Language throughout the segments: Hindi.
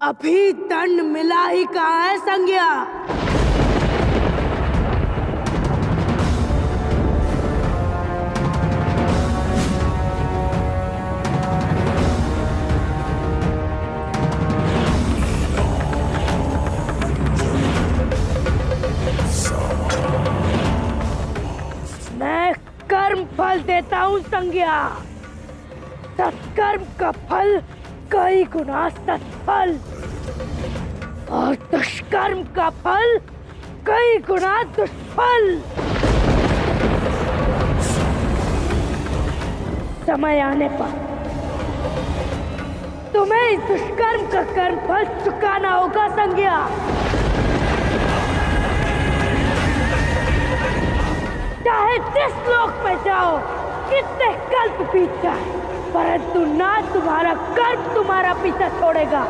अभी दंड मिला ही कहाँ है संज्ञा? मैं कर्म फल देता हूँ संज्ञा। सत्कर्म का फल कई गुना सत्फल और दुष्कर्म का फल कई गुना दुष्फल। समय आने पर तुम्हें इस दुष्कर्म का कर्म फल चुकाना होगा संज्ञा। चाहे जिस लोक में जाओ, कितने कल्प बीत जाए, परंतु ना तुम्हारा कर्म तुम्हारा पीछा छोड़ेगा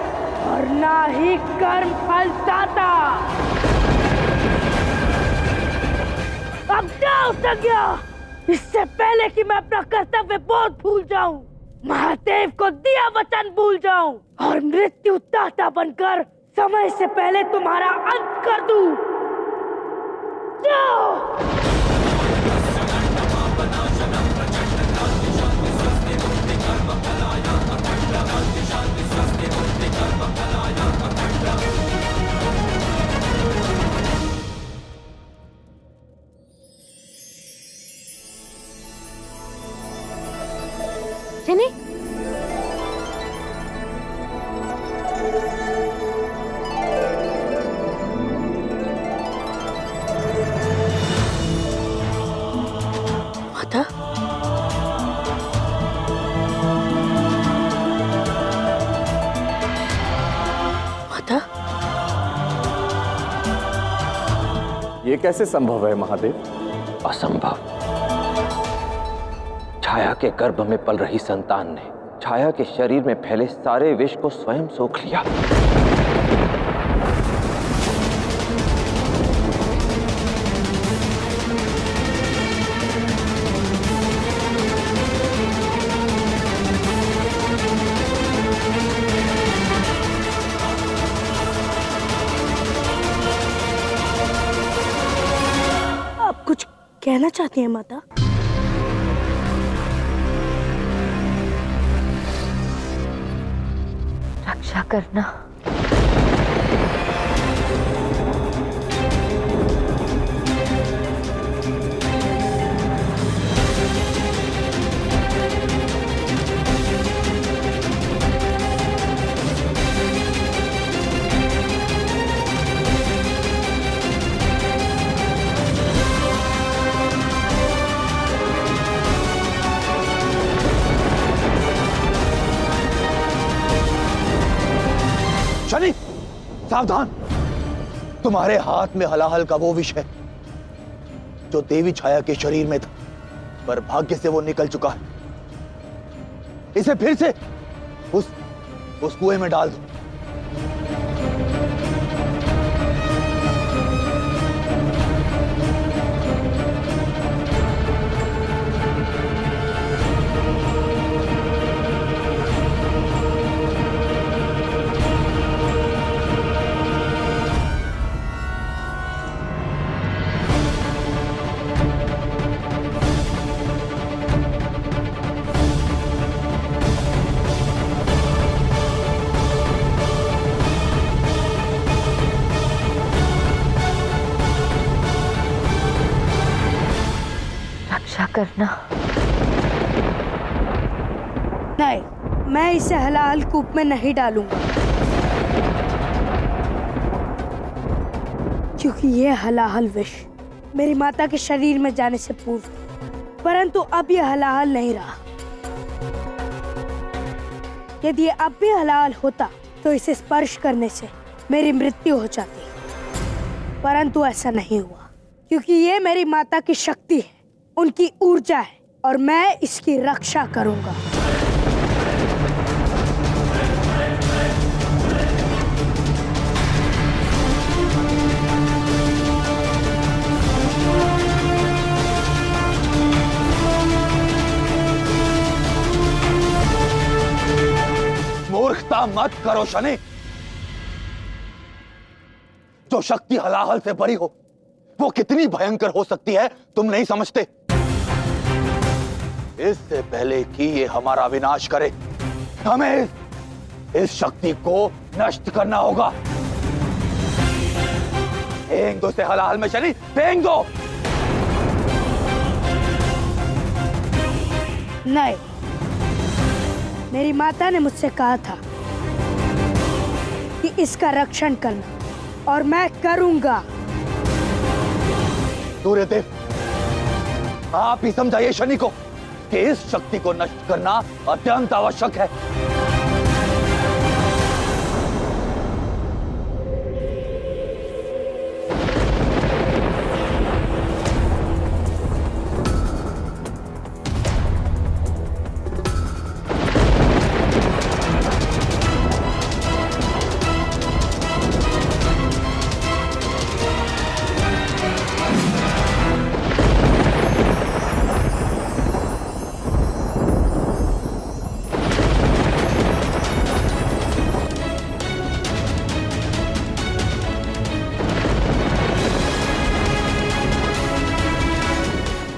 और ना ही कर्म फल दाता। अब जाओ संज्ञा, इससे पहले कि मैं अपना कर्तव्य बोध भूल जाऊं, महादेव को दिया वचन भूल जाऊं और मृत्यु दाता बनकर समय से पहले तुम्हारा अंत कर दूं। जाओ। शनि, माता, माता, ये कैसे संभव है महादेव? असंभव। छाया के गर्भ में पल रही संतान ने छाया के शरीर में फैले सारे विष को स्वयं सोख लिया। आप कुछ कहना चाहती हैं माता? रक्षा करना। शनि, सावधान! तुम्हारे हाथ में हलाहल का वो विष है जो देवी छाया के शरीर में था, पर भाग्य से वो निकल चुका है। इसे फिर से उस कुएं में डाल दो। रक्षा करना। नहीं, मैं इसे हलाहल कूप में नहीं डालूंगा, क्योंकि यह हलाहल विष मेरी माता के शरीर में जाने से पूर्व, परंतु अब यह हलाहल नहीं रहा। यदि ये अब भी हलाहल होता तो इसे स्पर्श करने से मेरी मृत्यु हो जाती, परंतु ऐसा नहीं हुआ, क्योंकि ये मेरी माता की शक्ति है, उनकी ऊर्जा है और मैं इसकी रक्षा करूंगा। मूर्खता मत करो शनि। जो शक्ति हलाहल से भरी हो वो कितनी भयंकर हो सकती है तुम नहीं समझते। इससे पहले कि ये हमारा विनाश करे हमें इस शक्ति को नष्ट करना होगा। फेंक दो इसे हलाहल में शनि, फेंक दो। नहीं, मेरी माता ने मुझसे कहा था कि इसका रक्षण करना और मैं करूंगा। सूर्यदेव, आप ही समझाइए शनि को कि इस शक्ति को नष्ट करना अत्यंत आवश्यक है।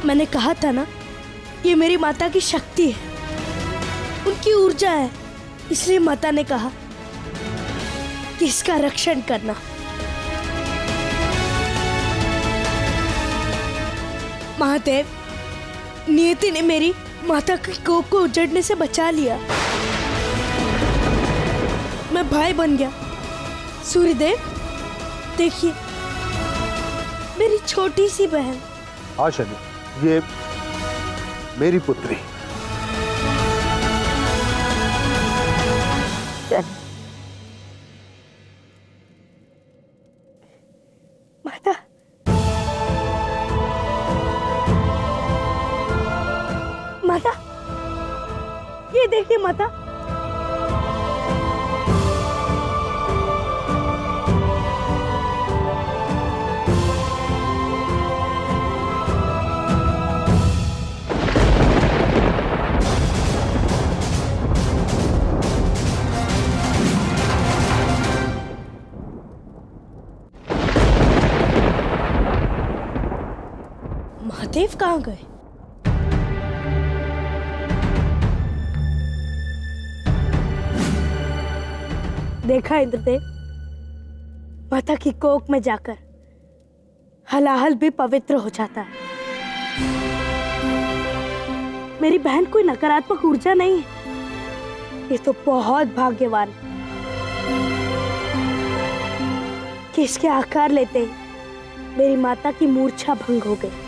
मैंने कहा था ना, ये मेरी माता की शक्ति है, उनकी ऊर्जा है, इसलिए माता ने कहा कि इसका रक्षण करना। महादेव, नियति ने मेरी माता की कोख को उजड़ने से बचा लिया। मैं भाई बन गया। सूर्यदेव, देखिए, मेरी छोटी सी बहन। हाँ शनि, ये मेरी पुत्री। माता, माता, ये देखिए माता। महादेव कहाँ गए? देखा इंद्रदेव, माता की कोख में जाकर हलाहल भी पवित्र हो जाता है। मेरी बहन कोई नकारात्मक ऊर्जा नहीं है, ये तो बहुत भाग्यवान कि इसके आकार लेते ही मेरी माता की मूर्छा भंग हो गई।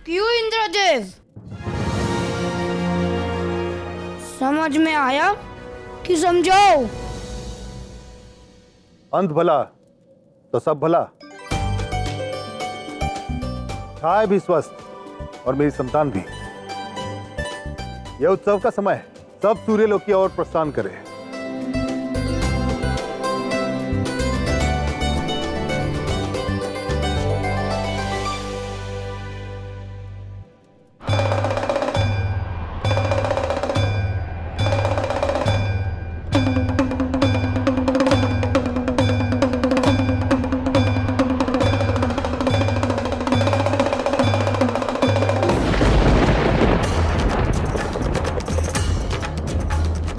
क्यों इंद्रदेव? समझ में आया कि समझाओ? अंत भला तो सब भला। छाया भी स्वस्थ और मेरी संतान भी। यह उत्सव का समय है, सब सूर्यलोक की ओर प्रस्थान करें।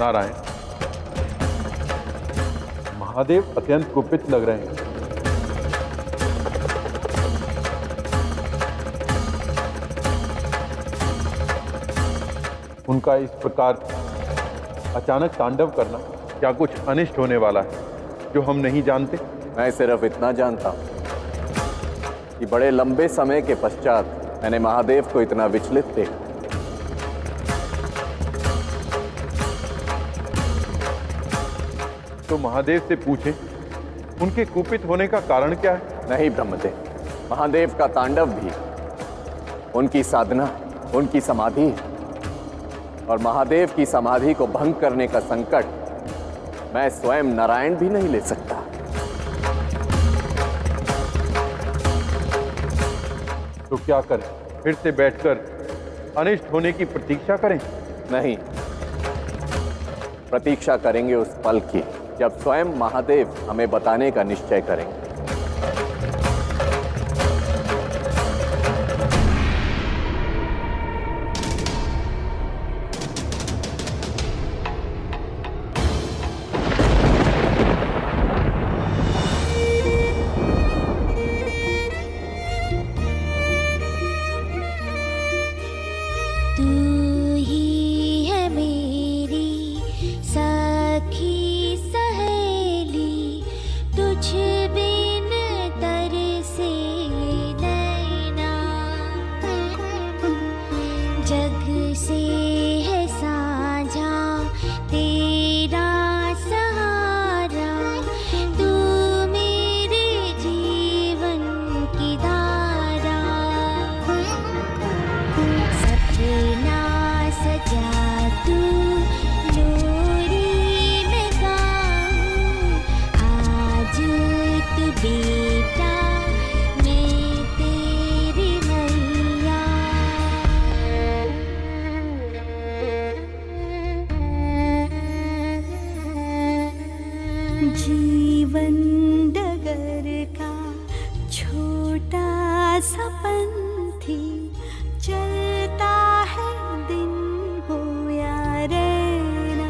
नारायण, महादेव अत्यंत कुपित लग रहे हैं। उनका इस प्रकार अचानक तांडव करना क्या कुछ अनिष्ट होने वाला है जो हम नहीं जानते? मैं सिर्फ इतना जानता हूं कि बड़े लंबे समय के पश्चात मैंने महादेव को इतना विचलित देखा। तो महादेव से पूछें, उनके कुपित होने का कारण क्या है? नहीं ब्रह्मदेव, महादेव का तांडव भी उनकी साधना, उनकी समाधि है। और महादेव की समाधि को भंग करने का संकट मैं स्वयं नारायण भी नहीं ले सकता। तो क्या करें? फिर से बैठकर अनिष्ट होने की प्रतीक्षा करें? नहीं, प्रतीक्षा करेंगे उस पल की जब स्वयं महादेव हमें बताने का निश्चय करेंगे। तू ही है मेरी सखी सहेली, तुझ बिन तरसे नैना, जग से है साझा तेरा सहारा, तू मेरे जीवन की धारा, सपना सजा तू लोरी में गाऊं, आज तू बेटा मैं तेरी मैया। जीवन डगर का छोटा सा पंथी, चलता है दिन हो या रैना,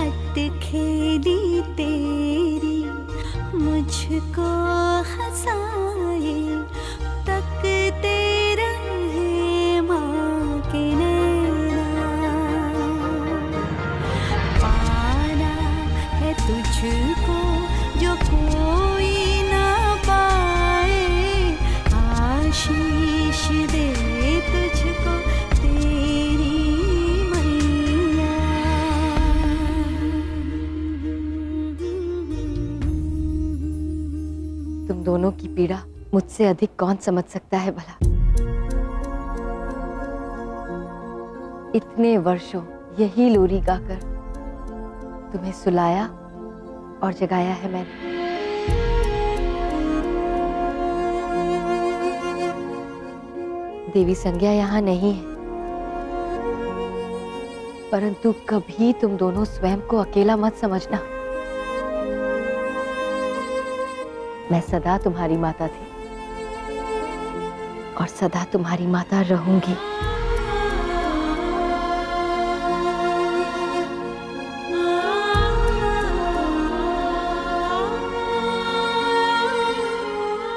अटखेली तेरी मुझको हंसाए, तकते रहे माँ के नैना, पाना है तुझको जो कोई ना पाए, आशीष दे तुझको तेरी मैया। तुम दोनों की पीड़ा मुझसे अधिक कौन समझ सकता है भला। इतने वर्षों यही लोरी गाकर तुम्हें सुलाया और जगाया है मैंने। देवी संज्ञा यहाँ नहीं है, परंतु कभी तुम दोनों स्वयं को अकेला मत समझना। मैं सदा तुम्हारी माता थी और सदा तुम्हारी माता रहूंगी।